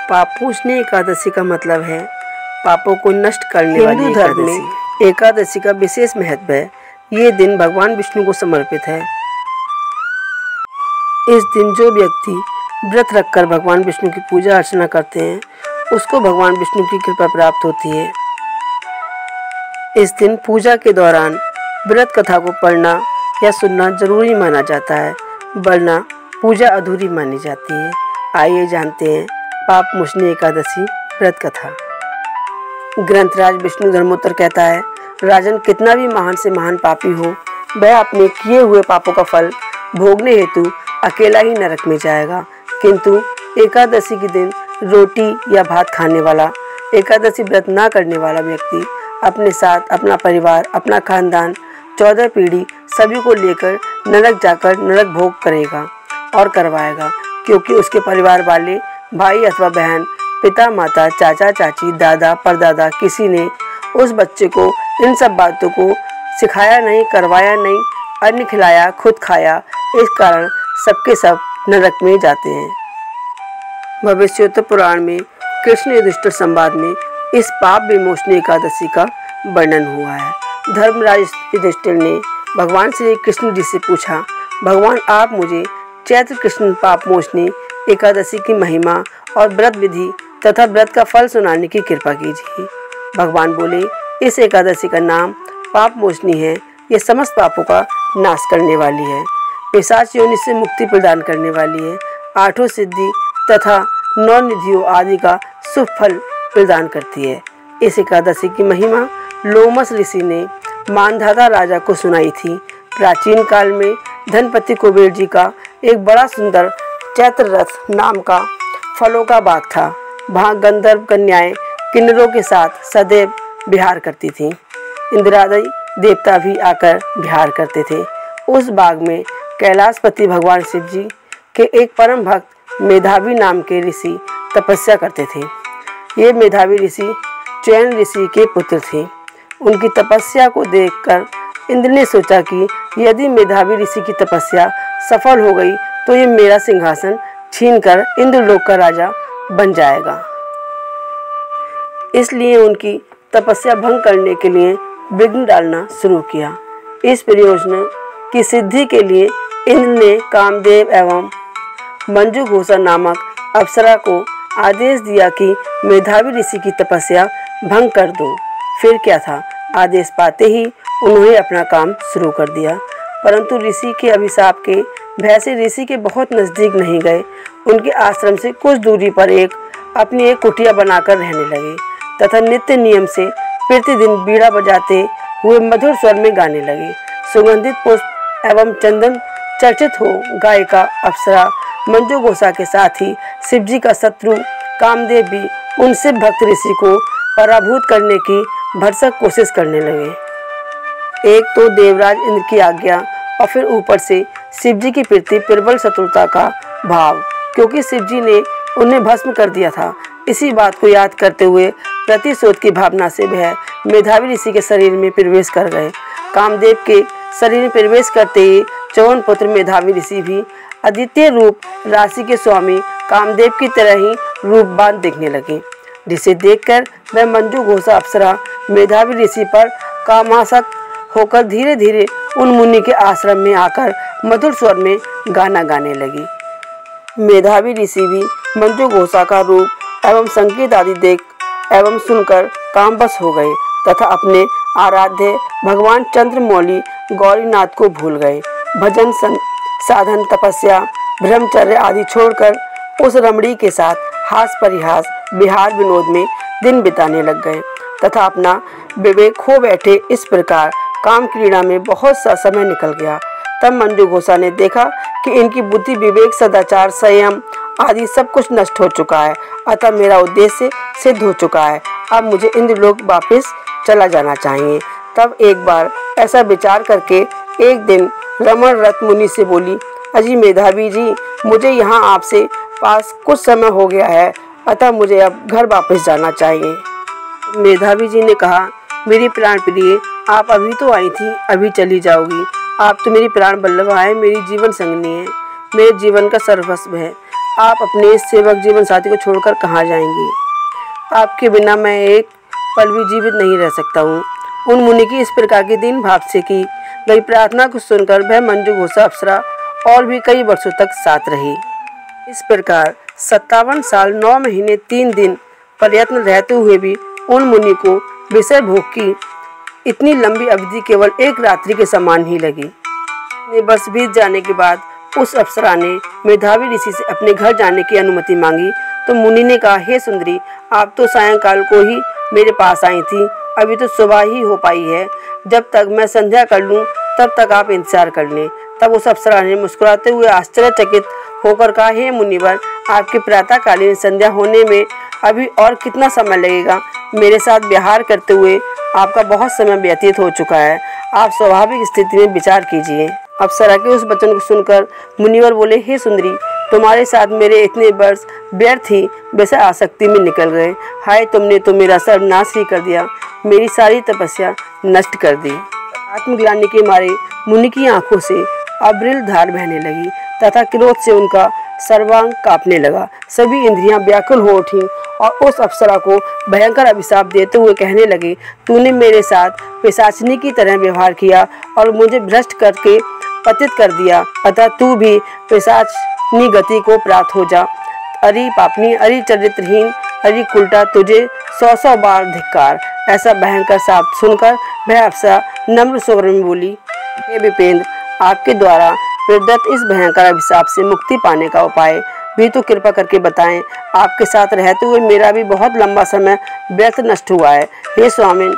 पापमोचनी एकादशी का मतलब है पापों को नष्ट करने वाली एकादशी। हिंदू धर्म में एकादशी का विशेष महत्व है। ये दिन भगवान विष्णु को समर्पित है। इस दिन जो व्यक्ति व्रत रखकर भगवान विष्णु की पूजा अर्चना करते हैं उसको भगवान विष्णु की कृपा प्राप्त होती है। इस दिन पूजा के दौरान व्रत कथा को पढ़ना या सुनना जरूरी माना जाता है, वरना पूजा अधूरी मानी जाती है। आइए जानते हैं पापमोचनी एकादशी व्रत कथा। ग्रंथराज विष्णु धर्मोत्तर कहता है, राजन कितना भी महान से महान पापी हो, वह अपने किए हुए पापों का फल भोगने हेतु अकेला ही नरक में जाएगा, किंतु एकादशी के दिन रोटी या भात खाने वाला, एकादशी व्रत ना करने वाला व्यक्ति अपने साथ अपना परिवार, अपना खानदान, 14 पीढ़ी सभी को लेकर नरक जाकर नरक भोग करेगा और करवाएगा, क्योंकि उसके परिवार वाले भाई अथवा बहन, पिता माता, चाचा चाची, दादा परदादा किसी ने उस बच्चे को इन सब बातों को सिखाया नहीं, करवाया नहीं, अन्न खिलाया, खुद खाया। इस कारण सबके सब नरक में जाते हैं। भविष्योत्तर पुराण में कृष्ण युधिष्ठिर संवाद में इस पाप विमोचनी एकादशी का वर्णन हुआ है। धर्मराज युधिष्ठिर ने भगवान श्री कृष्ण जी से पूछा, भगवान आप मुझे चैत्र कृष्ण पापमोचनी एकादशी की महिमा और व्रत विधि तथा व्रत का फल सुनाने की कृपा कीजिए। भगवान बोले, इस एकादशी का नाम पापमोचनी है। ये समस्त पापों का नाश करने वाली है, पिशाच योनि से मुक्ति प्रदान करने वाली है, 8 सिद्धि तथा 9 निधियों आदि का शुभ फल प्रदान करती है। इस एकादशी की महिमा लोमस ऋषि ने मानधाता राजा को सुनाई थी। प्राचीन काल में धनपति कुबेर जी का एक बड़ा सुंदर चैत्र रथ नाम का फलों का बाग था। वहाँ गंधर्व कन्याएं किन्नरों के साथ सदैव विहार करती थीं। इंद्रादि देवता भी आकर विहार करते थे। उस बाग में कैलाशपति भगवान शिव जी के एक परम भक्त मेधावी नाम के ऋषि तपस्या करते थे। ये मेधावी ऋषि चैन ऋषि के पुत्र थे। उनकी तपस्या को देखकर इंद्र ने सोचा कि यदि मेधावी ऋषि की तपस्या सफल हो गई तो ये मेरा सिंहासन छीनकर इंद्रलोक का राजा बन जाएगा। इसलिए उनकी तपस्या भंग करने के लिए विघ्न डालना शुरू किया। इस परियोजना की सिद्धि के लिए इंद्र ने कामदेव एवं मंजुघोषा नामक अप्सरा को आदेश दिया कि मेधावी ऋषि की तपस्या भंग कर दो। फिर क्या था, आदेश पाते ही उन्होंने अपना काम शुरू कर दिया। परंतु ऋषि के अभिशाप के भय से ऋषि के बहुत नज़दीक नहीं गए। उनके आश्रम से कुछ दूरी पर अपनी एक कुटिया बनाकर रहने लगे तथा नित्य नियम से प्रतिदिन बीड़ा बजाते हुए मधुर स्वर में गाने लगे। सुगंधित पुष्प एवं चंदन चर्चित हो गायिका अप्सरा मंजुघोषा के साथ ही शिवजी का शत्रु कामदेव भी उन शिव भक्त ऋषि को पराभूत करने की भरसक कोशिश करने लगे। एक तो देवराज इंद्र की आज्ञा और फिर ऊपर से शिवजी की प्रति प्रबल शत्रुता का भाव, क्योंकि शिवजी ने उन्हें भस्म कर दिया था। इसी बात को याद करते हुए प्रतिशोध की भावना से वह मेधावी ऋषि के शरीर में प्रवेश कर गए। कामदेव के शरीर में प्रवेश करते ही चौवन पुत्र मेधावी ऋषि भी अद्वितीय रूप राशि के स्वामी कामदेव की तरह ही रूपवान दिखने लगे, जिसे देखकर वह मंजुघोषा अप्सरा मेधावी ऋषि पर कामासक्त होकर धीरे धीरे उन मुनि के आश्रम में आकर मधुर स्वर में गाना गाने लगी। मेधावी ऋषि भी मंजुघोषा का रूप एवं संकेत आदि देख एवं सुनकर कामवश हो गए तथा अपने आराध्य भगवान चंद्रमौली गौरीनाथ को भूल गए। भजन साधन, तपस्या, ब्रह्मचर्य आदि छोड़कर उस रमणी के साथ हास परिहास, विहार विनोद में दिन बिताने लग गए तथा अपना विवेक खो बैठे। इस प्रकार काम क्रीड़ा में बहुत सा समय निकल गया। तब मंजुघोषा ने देखा कि इनकी बुद्धि, विवेक, सदाचार, संयम आदि सब कुछ नष्ट हो चुका है, अतः मेरा उद्देश्य सिद्ध हो चुका है। अब मुझे इंद्रलोक वापस चला जाना चाहिए। तब एक बार ऐसा विचार करके एक दिन रमण रथ मुनि से बोली, अजी मेधावी जी, मुझे यहाँ आपसे पास कुछ समय हो गया है, अतः मुझे अब घर वापस जाना चाहिए। मेधावी जी ने कहा, मेरी प्राण प्रिय, आप अभी तो आई थी, अभी चली जाओगी। आप तो मेरी प्राण बल्लभा है, मेरी जीवन संगनी है, मेरे जीवन का सर्वस्व है। आप अपने सेवक जीवन साथी को छोड़कर कहाँ जाएंगी? आपके बिना मैं एक पल भी जीवित नहीं रह सकता हूँ। उन मुनि की इस प्रकार की दीन भाव से की गई प्रार्थना को सुनकर वह मंजू घोषा अप्सरा और भी कई वर्षों तक साथ रही। इस प्रकार 57 साल 9 महीने 3 दिन प्रयत्न रहते हुए भी उन मुनि को विषय भोग की इतनी लंबी अवधि केवल एक रात्रि के समान ही लगी। वर्ष बीत जाने के बाद उस अप्सरा ने मेधावी ऋषि से अपने घर जाने की अनुमति मांगी तो मुनि ने कहा, हे सुंदरी, आप तो सायंकाल को ही मेरे पास आई थी, अभी तो सुबह ही हो पाई है। जब तक मैं संध्या कर लूं तब तक आप इंतजार कर लें। तब उस अप्सरा ने मुस्कुराते हुए आश्चर्यचकित होकर कहा, हे मुनिवर, आपके प्रातःकालीन संध्या होने में अभी और कितना समय लगेगा? मेरे साथ विहार करते हुए आपका बहुत समय व्यतीत हो चुका है। आप स्वाभाविक स्थिति में विचार कीजिए। अप्सरा के उस वचन को सुनकर मुनिवर बोले, हे सुंदरी, तुम्हारे साथ मेरे इतने वर्ष व्यर्थ ही वैसे आसक्ति में निकल गए। हाय, तुमने तो मेरा सर्वनाश ही कर दिया, मेरी सारी तपस्या नष्ट कर दी। आत्मग्लानि के मारे मुनि की आंखों से अविरल धार बहने लगी तथा क्रोध से उनका सर्वांग कांपने लगा। सभी इंद्रियां व्याकुल हो उठी और उस अप्सरा को भयंकर अभिशाप देते हुए कहने लगे, तूने मेरे साथ पिशाचिनी की तरह व्यवहार किया और मुझे भ्रष्ट करके पतित कर दिया, अतः तू भी पिशाचिनी गति को प्राप्त हो जा। अरि पापनी, अरि चरित्रहीन, अरि कुलटा, तुझे 100 बार धिक्कार। ऐसा भयंकर शाप सुनकर वह अप्सरा नम्र स्वर में बोली, हे विपेंद्र, आपके द्वारा प्रदत्त इस भयंकर अभिशाप से मुक्ति पाने का उपाय भी तो कृपा करके बताएं। आपके साथ रहते हुए मेरा भी बहुत लंबा समय व्यर्थ नष्ट हुआ है। हे स्वामिन,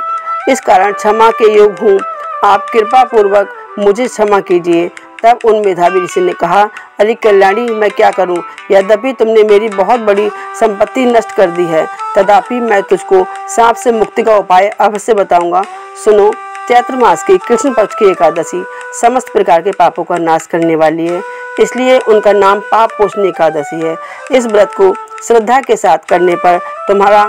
इस कारण क्षमा के योग्य हूँ, आप कृपा पूर्वक मुझे क्षमा कीजिए। तब उन मेधावी ऋषि ने कहा, अरे कल्याणी, मैं क्या करूं? यद्यपि तुमने मेरी बहुत बड़ी संपत्ति नष्ट कर दी है, तथापि मैं तुझको सांप से मुक्ति का उपाय अवश्य बताऊंगा। सुनो, चैत्र मास की कृष्ण पक्ष की एकादशी समस्त प्रकार के पापों का नाश करने वाली है, इसलिए उनका नाम पाप पोषणी एकादशी है। इस व्रत को श्रद्धा के साथ करने पर तुम्हारा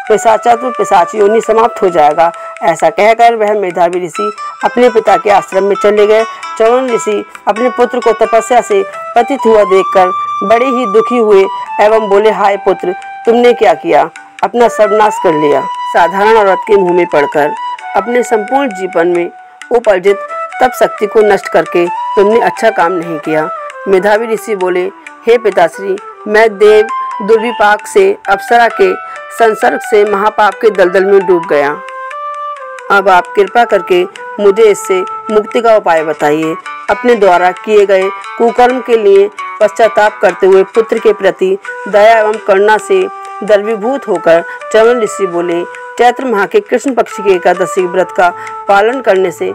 पिशाचत्व पिशाच योनि समाप्त हो जाएगा। ऐसा कहकर वह मेधावी ऋषि अपने पिता के आश्रम में चले गए। च्यवन ऋषि अपने पुत्र को तपस्या से पतित हुआ देखकर बड़े ही दुखी हुए एवं बोले, हाय पुत्र, तुमने क्या किया? अपना सर्वनाश कर लिया। साधारण औरत के मुंह में पड़कर अपने संपूर्ण जीवन में उपार्जित तप शक्ति को नष्ट करके तुमने अच्छा काम नहीं किया। मेधावी ऋषि बोले, हे पिताश्री, मैं देव दुर्विपाक से अप्सरा के संसर्ग से महापाप के दलदल में डूब गया। अब आप कृपा करके मुझे इससे मुक्ति का उपाय बताइए। अपने द्वारा किए गए कुकर्म के लिए पश्चाताप करते हुए पुत्र के प्रति दया एवं करुणा से द्रवीभूत होकर च्यवन ऋषि बोले, चैत्र माह के कृष्ण पक्ष की एकादशी व्रत का पालन करने से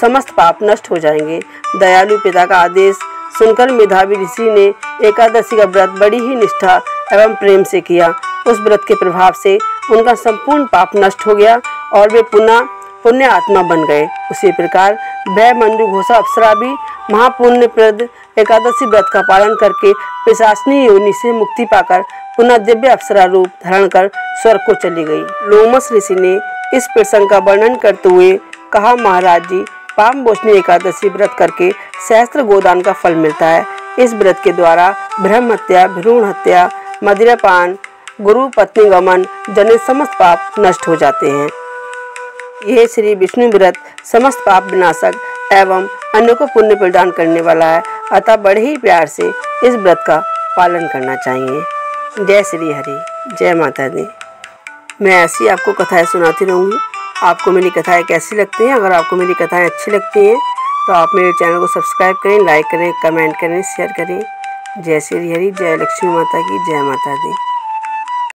समस्त पाप नष्ट हो जाएंगे। दयालु पिता का आदेश सुनकर मेधावी ऋषि ने एकादशी का व्रत बड़ी ही निष्ठा एवं प्रेम से किया। उस व्रत के प्रभाव से उनका संपूर्ण पाप नष्ट हो गया और वे पुनः पुण्य आत्मा बन गए। उसी प्रकार वह मंजू घोषा अप्सरा भी महापुण्यप्रद एकादशी व्रत का पालन करके पिशाचिनी योनि से मुक्ति पाकर पुनः दिव्य अप्सरा रूप धारण कर स्वर्ग को चली गई। लोमस ऋषि ने इस प्रसंग का वर्णन करते हुए कहा, महाराज जी, पाप मोचनी एकादशी व्रत करके सहस्त्र गोदान का फल मिलता है। इस व्रत के द्वारा ब्रह्म हत्या, भ्रूण हत्या, मदिरापान, गुरु पत्नी गमन जनित समस्त पाप नष्ट हो जाते हैं। यह श्री विष्णु व्रत समस्त पाप विनाशक एवं अन्य को पुण्य प्रदान करने वाला है, अतः बड़े ही प्यार से इस व्रत का पालन करना चाहिए। जय श्री हरि, जय माता दी। मैं ऐसी आपको कथाएं सुनाती रहूँगी। आपको मेरी कथाएं कैसी लगती हैं? अगर आपको मेरी कथाएं अच्छी लगती हैं तो आप मेरे चैनल को सब्सक्राइब करें, लाइक करें, कमेंट करें, शेयर करें। जय श्री हरि, जय लक्ष्मी माता की, जय माता दी।